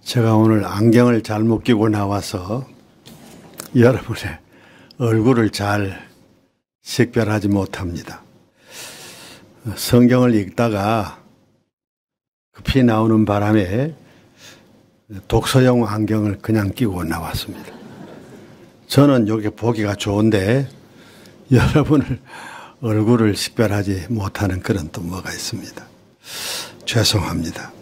제가 오늘 안경을 잘못 끼고 나와서 여러분의 얼굴을 잘 식별하지 못합니다. 성경을 읽다가 급히 나오는 바람에 독서용 안경을 그냥 끼고 나왔습니다. 저는 여기 보기가 좋은데 여러분을 얼굴을 식별하지 못하는 그런 또 뭐가 있습니다. 죄송합니다.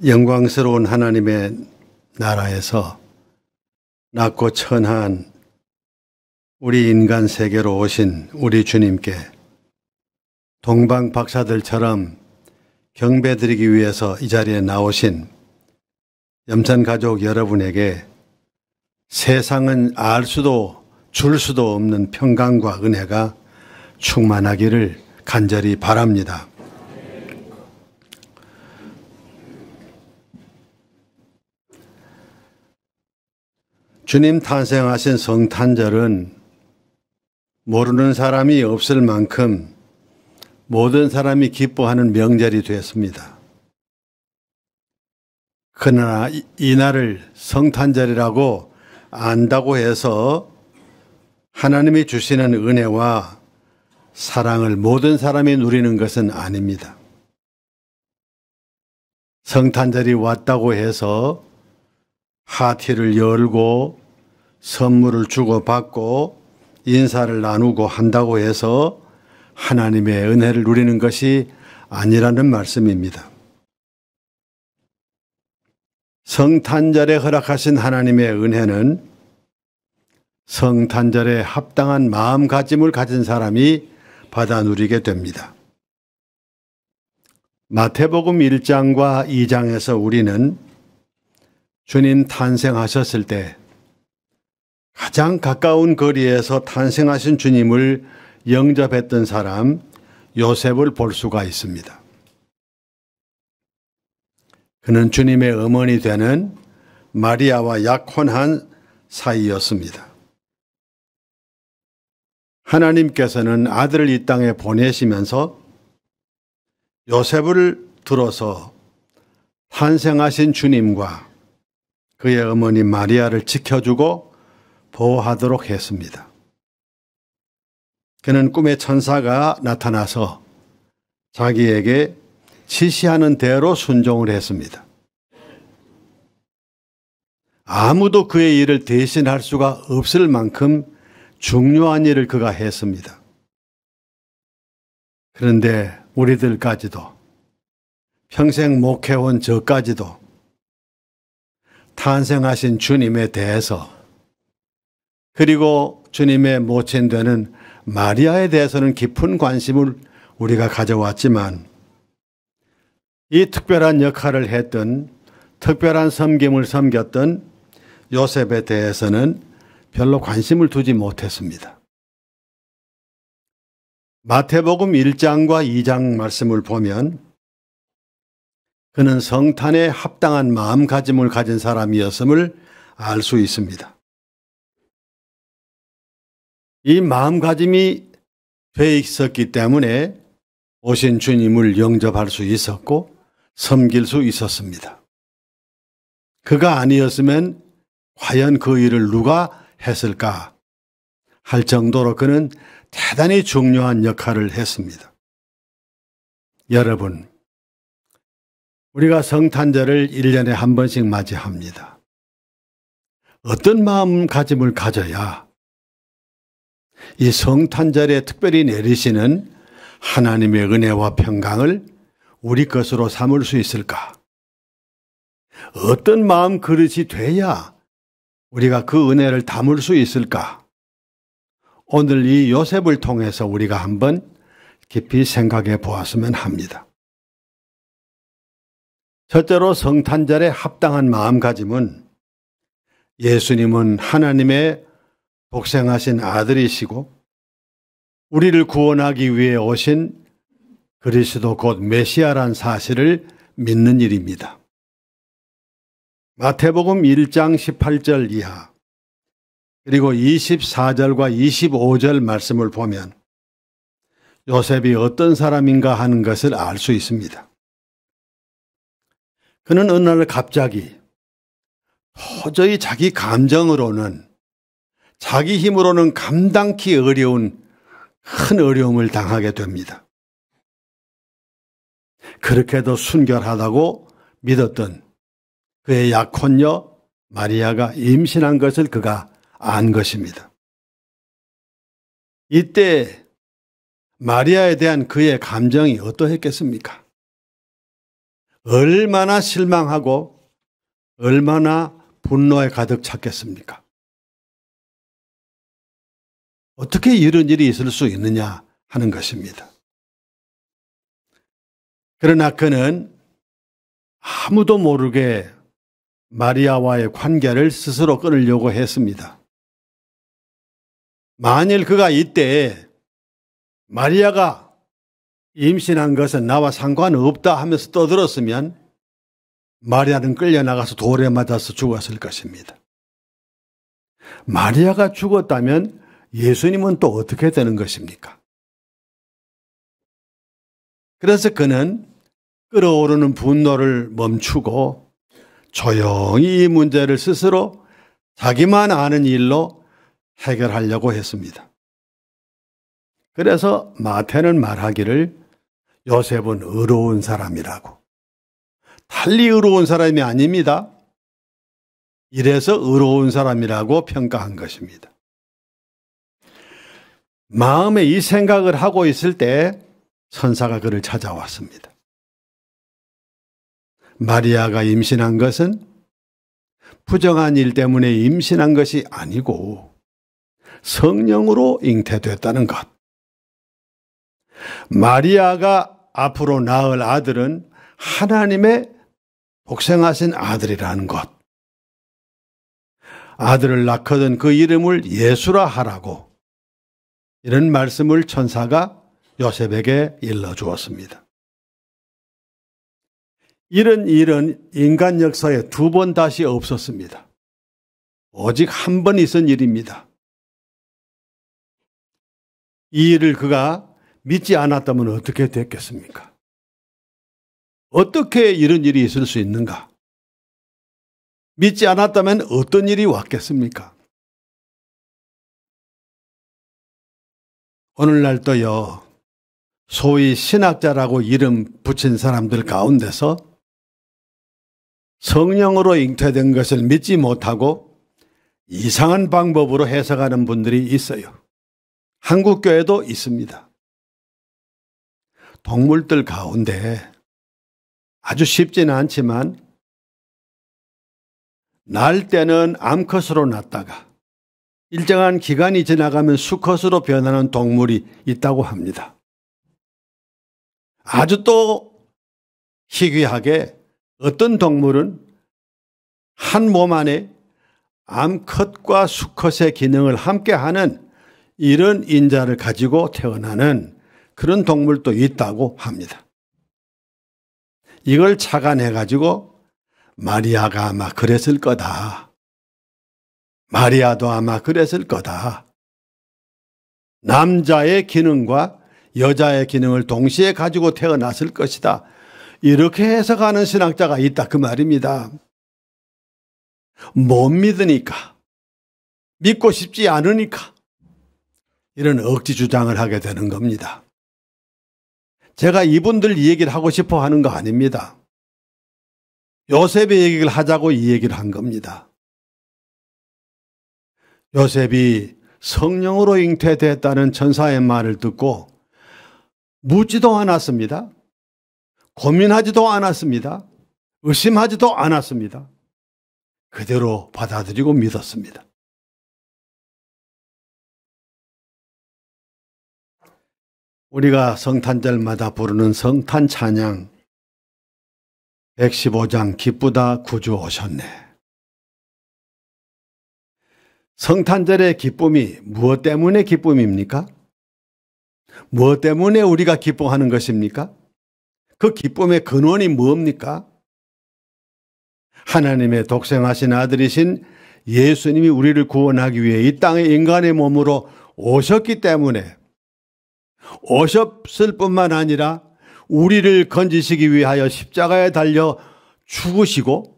영광스러운 하나님의 나라에서 낮고 천한 우리 인간 세계로 오신 우리 주님께 동방 박사들처럼 경배드리기 위해서 이 자리에 나오신 염산가족 여러분에게 세상은 알 수도 줄 수도 없는 평강과 은혜가 충만하기를 간절히 바랍니다. 주님 탄생하신 성탄절은 모르는 사람이 없을 만큼 모든 사람이 기뻐하는 명절이 되었습니다. 그러나 이 날을 성탄절이라고 안다고 해서 하나님이 주시는 은혜와 사랑을 모든 사람이 누리는 것은 아닙니다. 성탄절이 왔다고 해서 파티를 열고 선물을 주고받고 인사를 나누고 한다고 해서 하나님의 은혜를 누리는 것이 아니라는 말씀입니다. 성탄절에 허락하신 하나님의 은혜는 성탄절에 합당한 마음가짐을 가진 사람이 받아 누리게 됩니다. 마태복음 1장과 2장에서 우리는 주님 탄생하셨을 때 가장 가까운 거리에서 탄생하신 주님을 영접했던 사람 요셉을 볼 수가 있습니다. 그는 주님의 어머니 되는 마리아와 약혼한 사이였습니다. 하나님께서는 아들을 이 땅에 보내시면서 요셉을 들어서 탄생하신 주님과 그의 어머니 마리아를 지켜주고 보호하도록 했습니다. 그는 꿈에 천사가 나타나서 자기에게 지시하는 대로 순종을 했습니다. 아무도 그의 일을 대신할 수가 없을 만큼 중요한 일을 그가 했습니다. 그런데 우리들까지도 평생 목회온 저까지도 탄생하신 주님에 대해서 그리고 주님의 모친 되는 마리아에 대해서는 깊은 관심을 우리가 가져왔지만 이 특별한 역할을 했던 특별한 섬김을 섬겼던 요셉에 대해서는 별로 관심을 두지 못했습니다. 마태복음 1장과 2장 말씀을 보면 그는 성탄에 합당한 마음가짐을 가진 사람이었음을 알 수 있습니다. 이 마음가짐이 돼 있었기 때문에 오신 주님을 영접할 수 있었고 섬길 수 있었습니다. 그가 아니었으면 과연 그 일을 누가 했을까 할 정도로 그는 대단히 중요한 역할을 했습니다. 여러분, 우리가 성탄절을 1년에 한 번씩 맞이합니다. 어떤 마음가짐을 가져야 이 성탄절에 특별히 내리시는 하나님의 은혜와 평강을 우리 것으로 삼을 수 있을까? 어떤 마음 그릇이 돼야 우리가 그 은혜를 담을 수 있을까? 오늘 이 요셉을 통해서 우리가 한번 깊이 생각해 보았으면 합니다. 첫째로 성탄절에 합당한 마음가짐은 예수님은 하나님의 복생하신 아들이시고 우리를 구원하기 위해 오신 그리스도 곧 메시아란 사실을 믿는 일입니다. 마태복음 1장 18절 이하 그리고 24절과 25절 말씀을 보면 요셉이 어떤 사람인가 하는 것을 알 수 있습니다. 그는 어느 날 갑자기 도저히 자기 감정으로는, 자기 힘으로는 감당기 어려운 큰 어려움을 당하게 됩니다. 그렇게도 순결하다고 믿었던 그의 약혼녀 마리아가 임신한 것을 그가 안 것입니다. 이때 마리아에 대한 그의 감정이 어떠했겠습니까? 얼마나 실망하고 얼마나 분노에 가득 찼겠습니까? 어떻게 이런 일이 있을 수 있느냐 하는 것입니다. 그러나 그는 아무도 모르게 마리아와의 관계를 스스로 끊으려고 했습니다. 만일 그가 이때 마리아가 임신한 것은 나와 상관없다 하면서 떠들었으면 마리아는 끌려나가서 돌에 맞아서 죽었을 것입니다. 마리아가 죽었다면 예수님은 또 어떻게 되는 것입니까? 그래서 그는 끓어오르는 분노를 멈추고 조용히 이 문제를 스스로 자기만 아는 일로 해결하려고 했습니다. 그래서 마태는 말하기를 요셉은 의로운 사람이라고. 달리 의로운 사람이 아닙니다. 이래서 의로운 사람이라고 평가한 것입니다. 마음에 이 생각을 하고 있을 때 천사가 그를 찾아왔습니다. 마리아가 임신한 것은 부정한 일 때문에 임신한 것이 아니고 성령으로 잉태됐다는 것. 마리아가 앞으로 낳을 아들은 하나님의 복생하신 아들이라는 것. 아들을 낳거든 그 이름을 예수라 하라고, 이런 말씀을 천사가 요셉에게 일러주었습니다. 이런 일은 인간 역사에 두 번 다시 없었습니다. 오직 한 번 있은 일입니다. 이 일을 그가 믿지 않았다면 어떻게 됐겠습니까? 어떻게 이런 일이 있을 수 있는가? 믿지 않았다면 어떤 일이 왔겠습니까? 오늘날도요, 소위 신학자라고 이름 붙인 사람들 가운데서 성령으로 잉태된 것을 믿지 못하고 이상한 방법으로 해석하는 분들이 있어요. 한국 교회도 있습니다. 동물들 가운데 아주 쉽지는 않지만 날 때는 암컷으로 났다가 일정한 기간이 지나가면 수컷으로 변하는 동물이 있다고 합니다. 아주 또 희귀하게 어떤 동물은 한 몸 안에 암컷과 수컷의 기능을 함께하는 이런 인자를 가지고 태어나는 그런 동물도 있다고 합니다. 이걸 착안해가지고 마리아가 아마 그랬을 거다. 마리아도 아마 그랬을 거다. 남자의 기능과 여자의 기능을 동시에 가지고 태어났을 것이다. 이렇게 해석하는 신학자가 있다 그 말입니다. 못 믿으니까, 믿고 싶지 않으니까 이런 억지 주장을 하게 되는 겁니다. 제가 이분들 이 얘기를 하고 싶어 하는 거 아닙니다. 요셉의 얘기를 하자고 이 얘기를 한 겁니다. 요셉이 성령으로 잉태됐다는 천사의 말을 듣고 묻지도 않았습니다. 고민하지도 않았습니다. 의심하지도 않았습니다. 그대로 받아들이고 믿었습니다. 우리가 성탄절마다 부르는 성탄 찬양 115장 기쁘다 구주 오셨네. 성탄절의 기쁨이 무엇 때문에 기쁨입니까? 무엇 때문에 우리가 기뻐하는 것입니까? 그 기쁨의 근원이 뭡니까? 하나님의 독생하신 아들이신 예수님이 우리를 구원하기 위해 이 땅에 인간의 몸으로 오셨기 때문에, 오셨을 뿐만 아니라 우리를 건지시기 위하여 십자가에 달려 죽으시고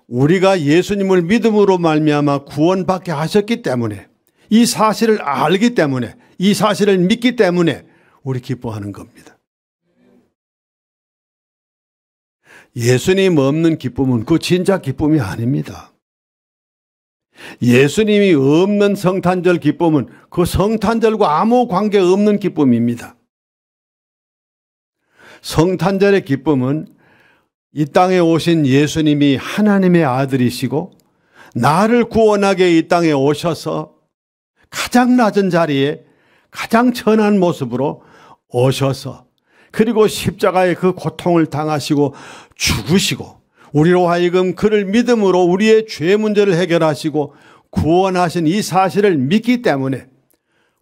우리가 예수님을 믿음으로 말미암아 구원받게 하셨기 때문에, 이 사실을 알기 때문에, 이 사실을 믿기 때문에 우리 기뻐하는 겁니다. 예수님 없는 기쁨은 그 진짜 기쁨이 아닙니다. 예수님이 없는 성탄절 기쁨은 그 성탄절과 아무 관계 없는 기쁨입니다. 성탄절의 기쁨은 이 땅에 오신 예수님이 하나님의 아들이시고 나를 구원하게 이 땅에 오셔서 가장 낮은 자리에 가장 천한 모습으로 오셔서, 그리고 십자가의 그 고통을 당하시고 죽으시고 우리로 하여금 그를 믿음으로 우리의 죄 문제를 해결하시고 구원하신 이 사실을 믿기 때문에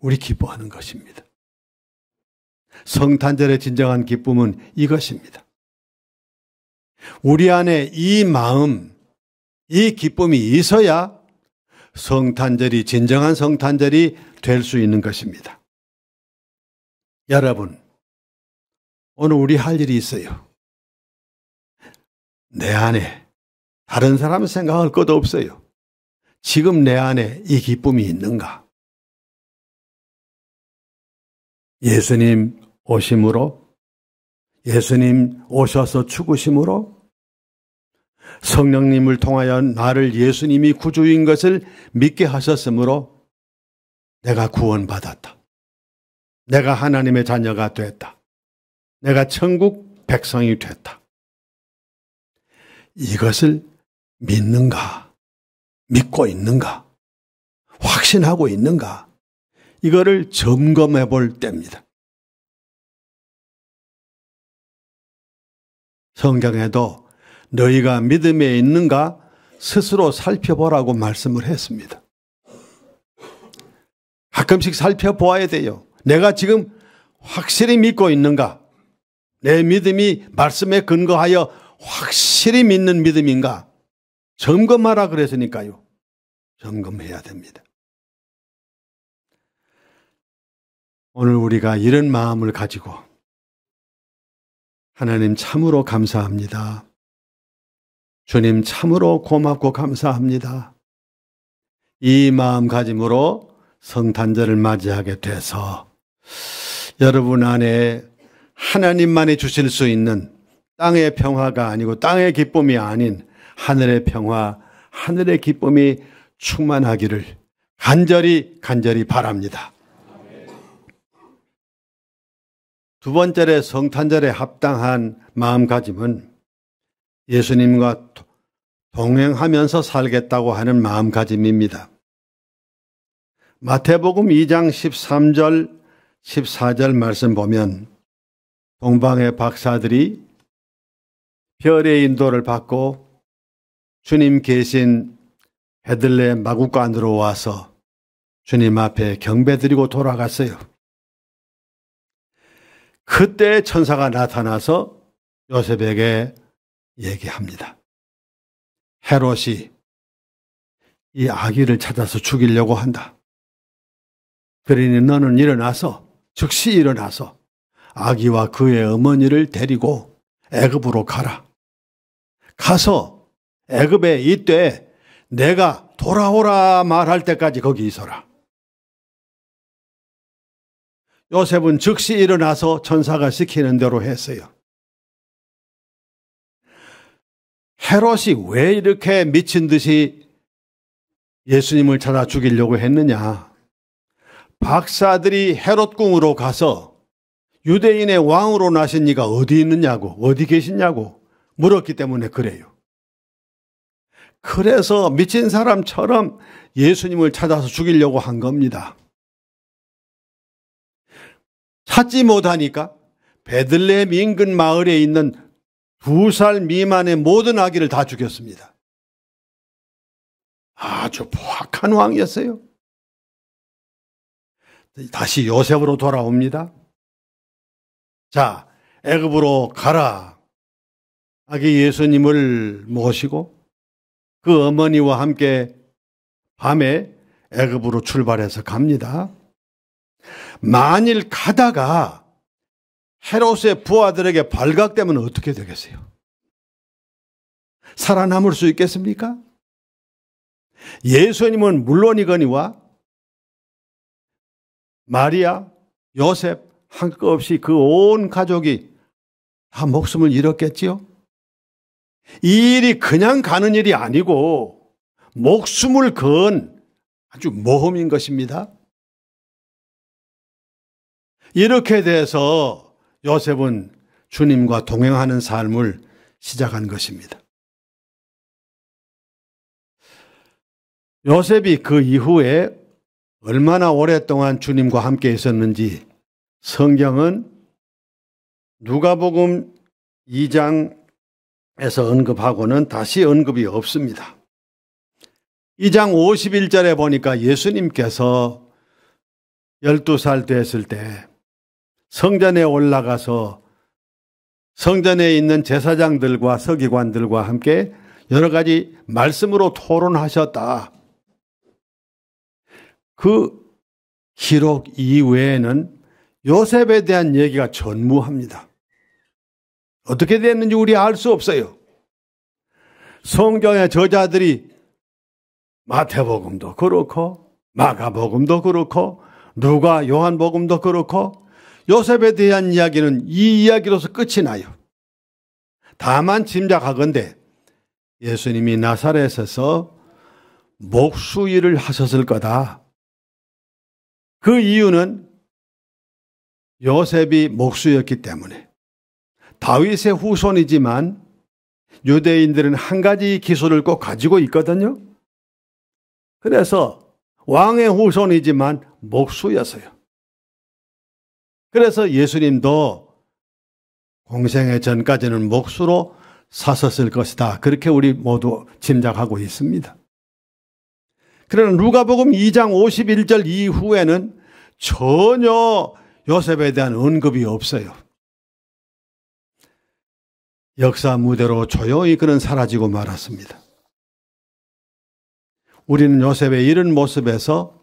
우리 기뻐하는 것입니다. 성탄절의 진정한 기쁨은 이것입니다. 우리 안에 이 마음, 이 기쁨이 있어야 성탄절이 진정한 성탄절이 될 수 있는 것입니다. 여러분, 오늘 우리 할 일이 있어요. 내 안에 다른 사람 생각할 것도 없어요. 지금 내 안에 이 기쁨이 있는가? 예수님 오심으로, 예수님 오셔서 죽으심으로, 성령님을 통하여 나를 예수님이 구주인 것을 믿게 하셨으므로 내가 구원받았다. 내가 하나님의 자녀가 됐다. 내가 천국 백성이 됐다. 이것을 믿는가? 믿고 있는가? 확신하고 있는가? 이거를 점검해 볼 때입니다. 성경에도 너희가 믿음에 있는가 스스로 살펴보라고 말씀을 했습니다. 가끔씩 살펴보아야 돼요. 내가 지금 확실히 믿고 있는가? 내 믿음이 말씀에 근거하여 확실히 믿는 믿음인가? 점검하라 그랬으니까요. 점검해야 됩니다. 오늘 우리가 이런 마음을 가지고 하나님 참으로 감사합니다. 주님 참으로 고맙고 감사합니다. 이 마음가짐으로 성탄절을 맞이하게 돼서 여러분 안에 하나님만이 주실 수 있는 땅의 평화가 아니고 땅의 기쁨이 아닌 하늘의 평화, 하늘의 기쁨이 충만하기를 간절히 바랍니다. 두 번째 성탄절에 합당한 마음가짐은 예수님과 동행하면서 살겠다고 하는 마음가짐입니다. 마태복음 2장 13절, 14절 말씀 보면 동방의 박사들이 별의 인도를 받고 주님 계신 베들레헴 마구간으로 와서 주님 앞에 경배드리고 돌아갔어요. 그때 천사가 나타나서 요셉에게 얘기합니다. 헤롯이 이 아기를 찾아서 죽이려고 한다. 그러니 너는 즉시 일어나서 아기와 그의 어머니를 데리고 애굽으로 가라. 가서 애굽에 이때 내가 돌아오라 말할 때까지 거기 있어라. 요셉은 즉시 일어나서 천사가 시키는 대로 했어요. 헤롯이 왜 이렇게 미친 듯이 예수님을 찾아 죽이려고 했느냐? 박사들이 헤롯 궁으로 가서 유대인의 왕으로 나신 이가 어디 있느냐고, 어디 계시냐고 물었기 때문에 그래요. 그래서 미친 사람처럼 예수님을 찾아서 죽이려고 한 겁니다. 찾지 못하니까 베들레헴 인근 마을에 있는 2살 미만의 모든 아기를 다 죽였습니다. 아주 포악한 왕이었어요. 다시 요셉으로 돌아옵니다. 자, 애굽으로 가라. 아기 예수님을 모시고 그 어머니와 함께 밤에 애굽으로 출발해서 갑니다. 만일 가다가 헤롯의 부하들에게 발각되면 어떻게 되겠어요? 살아남을 수 있겠습니까? 예수님은 물론이거니와 마리아, 요셉 한 것 없이 그 온 가족이 다 목숨을 잃었겠지요? 이 일이 그냥 가는 일이 아니고 목숨을 건 아주 모험인 것입니다. 이렇게 돼서 요셉은 주님과 동행하는 삶을 시작한 것입니다. 요셉이 그 이후에 얼마나 오랫동안 주님과 함께 있었는지 성경은 누가복음 2장에서 언급하고는 다시 언급이 없습니다. 2장 51절에 보니까 예수님께서 12살 됐을 때 성전에 올라가서 성전에 있는 제사장들과 서기관들과 함께 여러 가지 말씀으로 토론하셨다. 그 기록 이외에는 요셉에 대한 얘기가 전무합니다. 어떻게 됐는지 우리 알 수 없어요. 성경의 저자들이 마태복음도 그렇고 마가복음도 그렇고 누가 요한복음도 그렇고 요셉에 대한 이야기는 이 이야기로서 끝이 나요. 다만 짐작하건대 예수님이 나사렛에서 목수일을 하셨을 거다. 그 이유는 요셉이 목수였기 때문에 다윗의 후손이지만 유대인들은 한 가지 기술을 꼭 가지고 있거든요. 그래서 왕의 후손이지만 목수였어요. 그래서 예수님도 공생의 전까지는 목수로 사셨을 것이다. 그렇게 우리 모두 짐작하고 있습니다. 그러나 누가복음 2장 51절 이후에는 전혀 요셉에 대한 언급이 없어요. 역사 무대로 조용히 그는 사라지고 말았습니다. 우리는 요셉의 이런 모습에서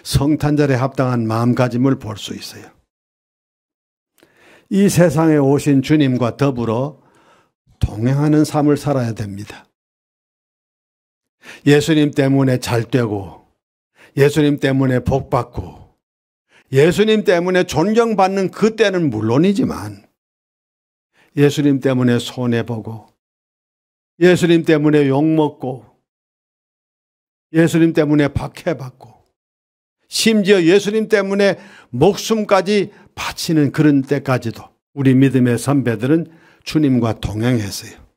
성탄절에 합당한 마음가짐을 볼 수 있어요. 이 세상에 오신 주님과 더불어 동행하는 삶을 살아야 됩니다. 예수님 때문에 잘 되고 예수님 때문에 복받고 예수님 때문에 존경받는 그때는 물론이지만 예수님 때문에 손해보고 예수님 때문에 욕먹고 예수님 때문에 박해받고 심지어 예수님 때문에 목숨까지 바치는 그런 때까지도 우리 믿음의 선배들은 주님과 동행했어요.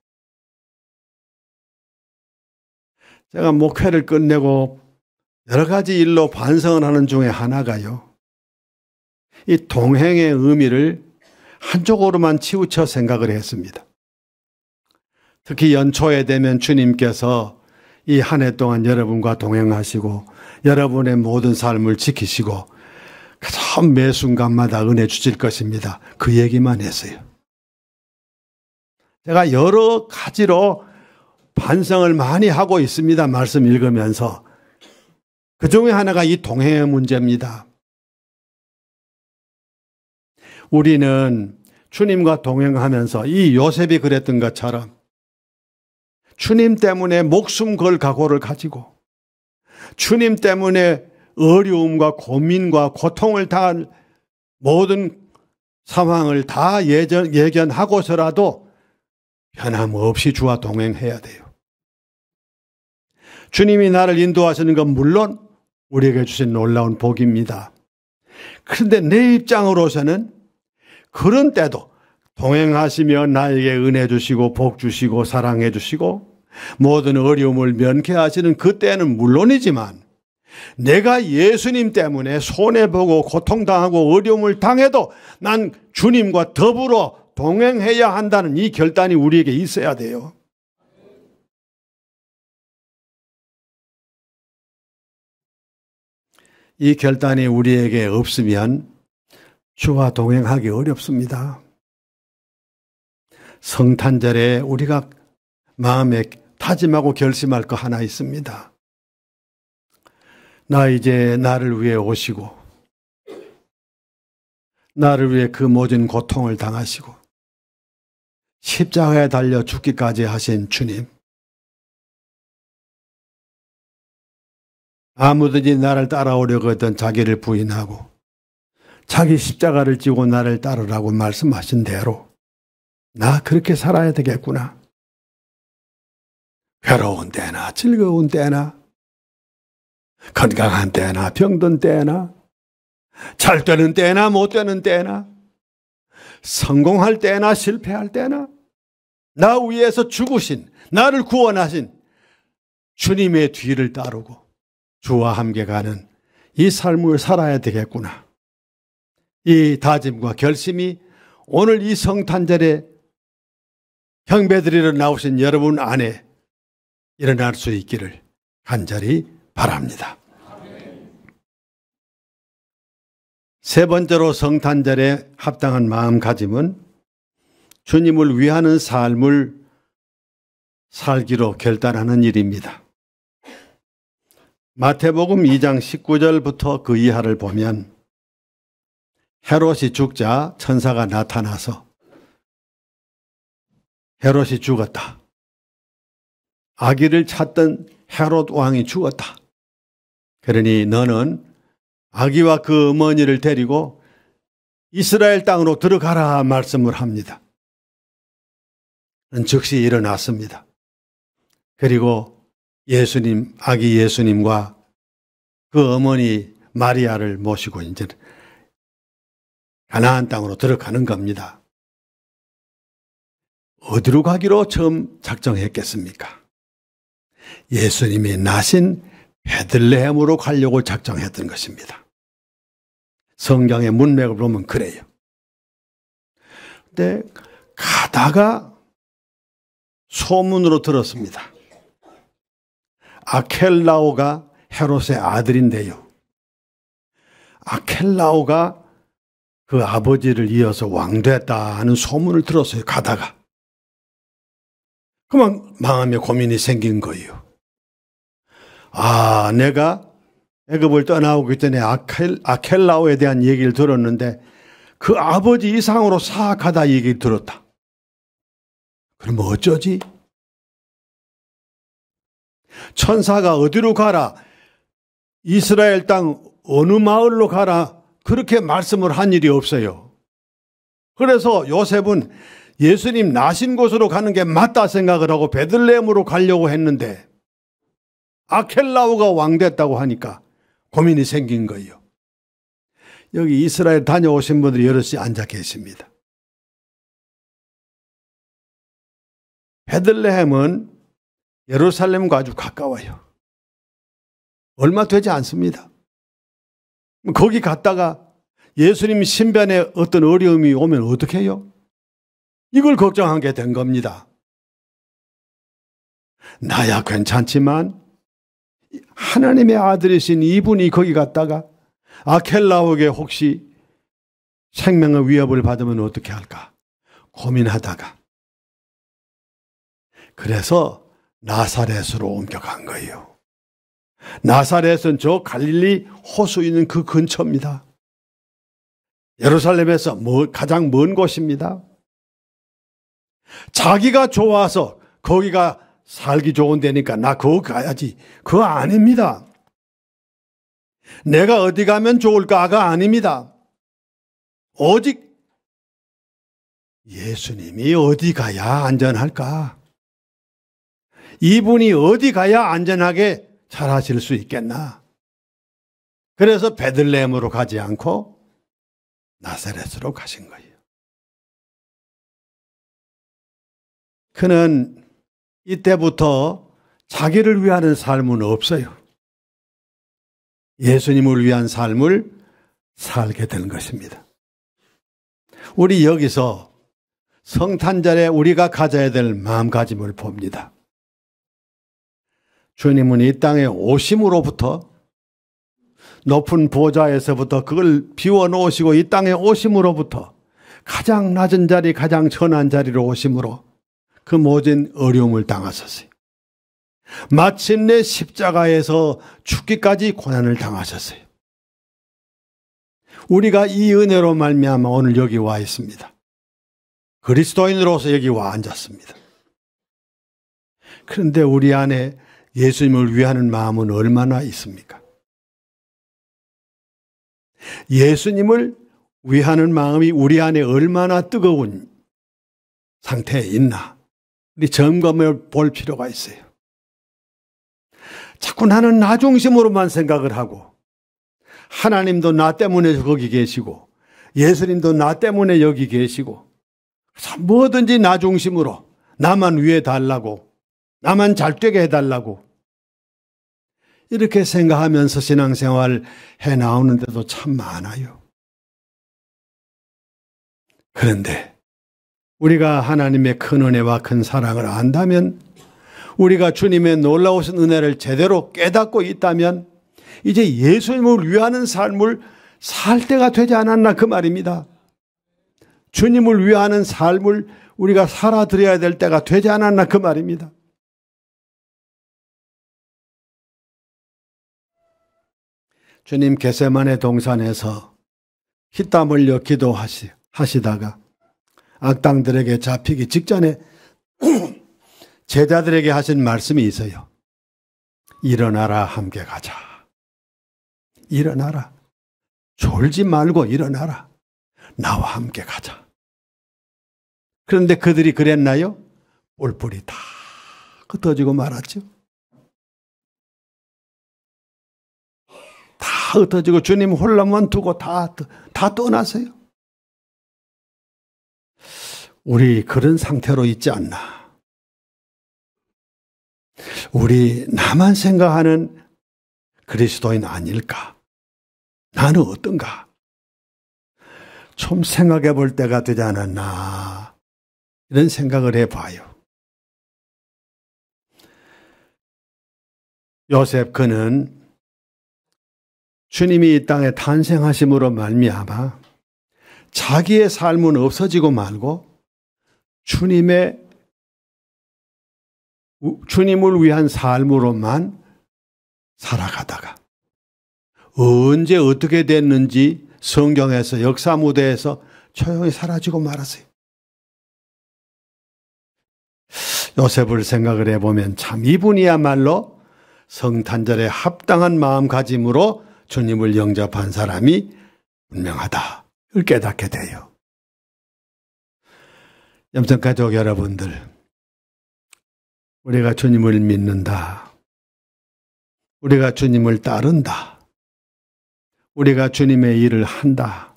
제가 목회를 끝내고 여러 가지 일로 반성을 하는 중에 하나가요. 이 동행의 의미를 한쪽으로만 치우쳐 생각을 했습니다. 특히 연초에 되면 주님께서 이 한 해 동안 여러분과 동행하시고 여러분의 모든 삶을 지키시고 가장 매 순간마다 은혜 주실 것입니다. 그 얘기만 했어요. 제가 여러 가지로 반성을 많이 하고 있습니다. 말씀 읽으면서. 그 중에 하나가 이 동행의 문제입니다. 우리는 주님과 동행하면서 이 요셉이 그랬던 것처럼 주님 때문에 목숨 걸 각오를 가지고 주님 때문에 어려움과 고민과 고통을 당한 모든 상황을 다 예견하고서라도 변함없이 주와 동행해야 돼요. 주님이 나를 인도하시는 건 물론 우리에게 주신 놀라운 복입니다. 그런데 내 입장으로서는 그런 때도 동행하시며 나에게 은혜 주시고 복 주시고 사랑해 주시고 모든 어려움을 면케하시는 그때는 물론이지만 내가 예수님 때문에 손해보고 고통당하고 어려움을 당해도 난 주님과 더불어 동행해야 한다는 이 결단이 우리에게 있어야 돼요. 이 결단이 우리에게 없으면 주와 동행하기 어렵습니다. 성탄절에 우리가 마음에 다짐하고 결심할 거 하나 있습니다. 나 이제 나를 위해 오시고 나를 위해 그 모든 고통을 당하시고 십자가에 달려 죽기까지 하신 주님, 아무든지 나를 따라오려고 했던 자기를 부인하고 자기 십자가를 지고 나를 따르라고 말씀하신 대로 나 그렇게 살아야 되겠구나. 괴로운 때나 즐거운 때나 건강한 때나 병든 때나 잘 되는 때나 못 되는 때나 성공할 때나 실패할 때나 나 위에서 죽으신, 나를 구원하신 주님의 뒤를 따르고 주와 함께 가는 이 삶을 살아야 되겠구나. 이 다짐과 결심이 오늘 이 성탄절에 경배드리러 나오신 여러분 안에 일어날 수 있기를 간절히 바랍니다. 세 번째로 성탄절에 합당한 마음가짐은 주님을 위하는 삶을 살기로 결단하는 일입니다. 마태복음 2장 19절부터 그 이하를 보면 헤롯이 죽자 천사가 나타나서 헤롯이 죽었다. 아기를 찾던 헤롯 왕이 죽었다. 그러니 너는 아기와 그 어머니를 데리고 이스라엘 땅으로 들어가라 말씀을 합니다. 즉시 일어났습니다. 그리고 예수님, 아기 예수님과 그 어머니 마리아를 모시고 이제 가나안 땅으로 들어가는 겁니다. 어디로 가기로 처음 작정했겠습니까? 예수님이 나신 베들레헴으로 가려고 작정했던 것입니다. 성경의 문맥을 보면 그래요. 근데 가다가 소문으로 들었습니다. 아켈라오가 헤롯의 아들인데요. 아켈라오가 그 아버지를 이어서 왕됐다 하는 소문을 들었어요. 가다가. 그만 마음에 고민이 생긴 거예요. 아, 내가 애굽을 떠나오기 전에 아켈라오에 대한 얘기를 들었는데 그 아버지 이상으로 사악하다 얘기를 들었다. 그럼 어쩌지? 천사가 어디로 가라, 이스라엘 땅 어느 마을로 가라, 그렇게 말씀을 한 일이 없어요. 그래서 요셉은 예수님 나신 곳으로 가는 게 맞다 생각을 하고 베들레헴으로 가려고 했는데 아켈라오가 왕됐다고 하니까 고민이 생긴 거예요. 여기 이스라엘 다녀오신 분들이 여럿이 앉아 계십니다. 베들레헴은 예루살렘과 아주 가까워요. 얼마 되지 않습니다. 거기 갔다가 예수님 신변에 어떤 어려움이 오면 어떻게 해요? 이걸 걱정하게 된 겁니다. 나야 괜찮지만 하나님의 아들이신 이분이 거기 갔다가 아켈라오에게 혹시 생명의 위협을 받으면 어떻게 할까 고민하다가 그래서 나사렛으로 옮겨간 거예요. 나사렛은 저 갈릴리 호수 있는 그 근처입니다. 예루살렘에서 가장 먼 곳입니다. 자기가 좋아서 거기가 살기 좋은 데니까 나 거기 가야지. 그거 아닙니다. 내가 어디 가면 좋을까가 아닙니다. 오직 예수님이 어디 가야 안전할까? 이분이 어디 가야 안전하게 잘하실 수 있겠나? 그래서 베들레헴으로 가지 않고 나사렛으로 가신 거예요. 그는 이때부터 자기를 위하는 삶은 없어요. 예수님을 위한 삶을 살게 된 것입니다. 우리 여기서 성탄절에 우리가 가져야 될 마음가짐을 봅니다. 주님은 이 땅에 오심으로부터 높은 보좌에서부터 그걸 비워놓으시고 이 땅에 오심으로부터 가장 낮은 자리, 가장 천한 자리로 오심으로 그 모든 어려움을 당하셨어요. 마침내 십자가에서 죽기까지 고난을 당하셨어요. 우리가 이 은혜로 말미암아 오늘 여기 와 있습니다. 그리스도인으로서 여기 와 앉았습니다. 그런데 우리 안에 예수님을 위하는 마음은 얼마나 있습니까? 예수님을 위하는 마음이 우리 안에 얼마나 뜨거운 상태에 있나 우리 점검해 볼 필요가 있어요. 자꾸 나는 나 중심으로만 생각을 하고 하나님도 나 때문에 거기 계시고 예수님도 나 때문에 여기 계시고 뭐든지 나 중심으로 나만 위해 달라고 나만 잘 되게 해달라고 이렇게 생각하면서 신앙생활 해나오는데도 참 많아요. 그런데 우리가 하나님의 큰 은혜와 큰 사랑을 안다면 우리가 주님의 놀라우신 은혜를 제대로 깨닫고 있다면 이제 예수님을 위하는 삶을 살 때가 되지 않았나 그 말입니다. 주님을 위하는 삶을 우리가 살아드려야 될 때가 되지 않았나 그 말입니다. 주님 겟세마네 동산에서 피땀 흘려 기도하시다가 악당들에게 잡히기 직전에 제자들에게 하신 말씀이 있어요. 일어나라 함께 가자. 일어나라. 졸지 말고 일어나라. 나와 함께 가자. 그런데 그들이 그랬나요? 뿔뿔이 다 흩어지고 말았죠. 다 흩어지고 주님 홀로만 두고 다 떠나세요. 우리 그런 상태로 있지 않나. 우리 나만 생각하는 그리스도인 아닐까? 나는 어떤가? 좀 생각해 볼 때가 되지 않았나? 이런 생각을 해봐요. 요셉 그는 주님이 이 땅에 탄생하심으로 말미암아 자기의 삶은 없어지고 말고 주님을 위한 삶으로만 살아가다가 언제 어떻게 됐는지 성경에서 역사 무대에서 조용히 사라지고 말았어요. 요셉을 생각을 해보면 참 이분이야말로 성탄절에 합당한 마음가짐으로 주님을 영접한 사람이 분명하다. 이걸 깨닫게 돼요. 염성가족 여러분들, 우리가 주님을 믿는다. 우리가 주님을 따른다. 우리가 주님의 일을 한다.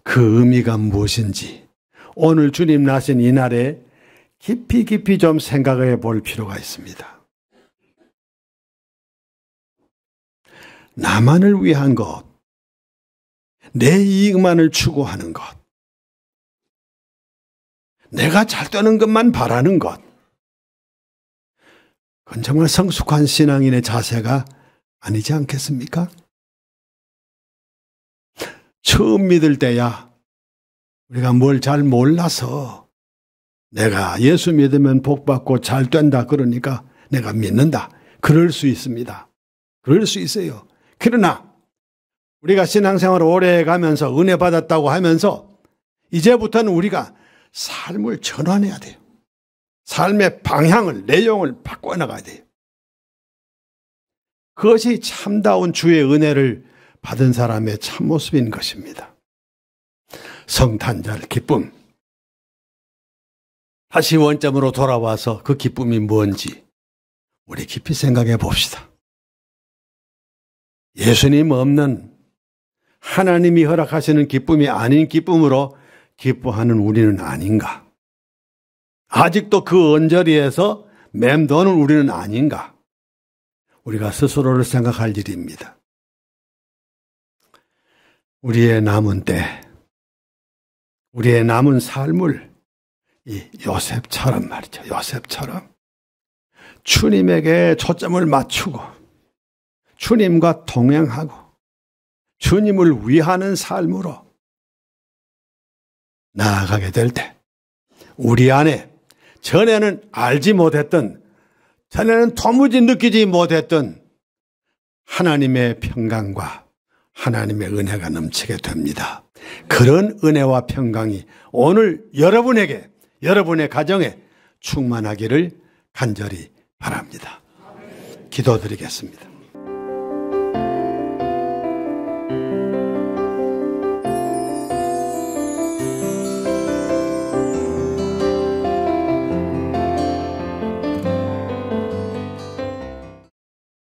그 의미가 무엇인지 오늘 주님 나신 이 날에 깊이 좀 생각해 볼 필요가 있습니다. 나만을 위한 것, 내 이익만을 추구하는 것, 내가 잘 되는 것만 바라는 것, 그건 정말 성숙한 신앙인의 자세가 아니지 않겠습니까? 처음 믿을 때야 우리가 뭘 잘 몰라서 내가 예수 믿으면 복받고 잘 된다 그러니까 내가 믿는다. 그럴 수 있습니다. 그럴 수 있어요. 그러나 우리가 신앙생활을 오래 해가면서 은혜 받았다고 하면서 이제부터는 우리가 삶을 전환해야 돼요. 삶의 방향을, 내용을 바꿔나가야 돼요. 그것이 참다운 주의 은혜를 받은 사람의 참모습인 것입니다. 성탄절 기쁨. 다시 원점으로 돌아와서 그 기쁨이 뭔지 우리 깊이 생각해 봅시다. 예수님 없는 하나님이 허락하시는 기쁨이 아닌 기쁨으로 기뻐하는 우리는 아닌가? 아직도 그 언저리에서 맴도는 우리는 아닌가? 우리가 스스로를 생각할 일입니다. 우리의 남은 때, 우리의 남은 삶을 이 요셉처럼 말이죠. 요셉처럼 주님에게 초점을 맞추고 주님과 동행하고 주님을 위하는 삶으로 나아가게 될 때 우리 안에 전에는 알지 못했던, 전에는 도무지 느끼지 못했던 하나님의 평강과 하나님의 은혜가 넘치게 됩니다. 그런 은혜와 평강이 오늘 여러분에게, 여러분의 가정에 충만하기를 간절히 바랍니다. 기도드리겠습니다.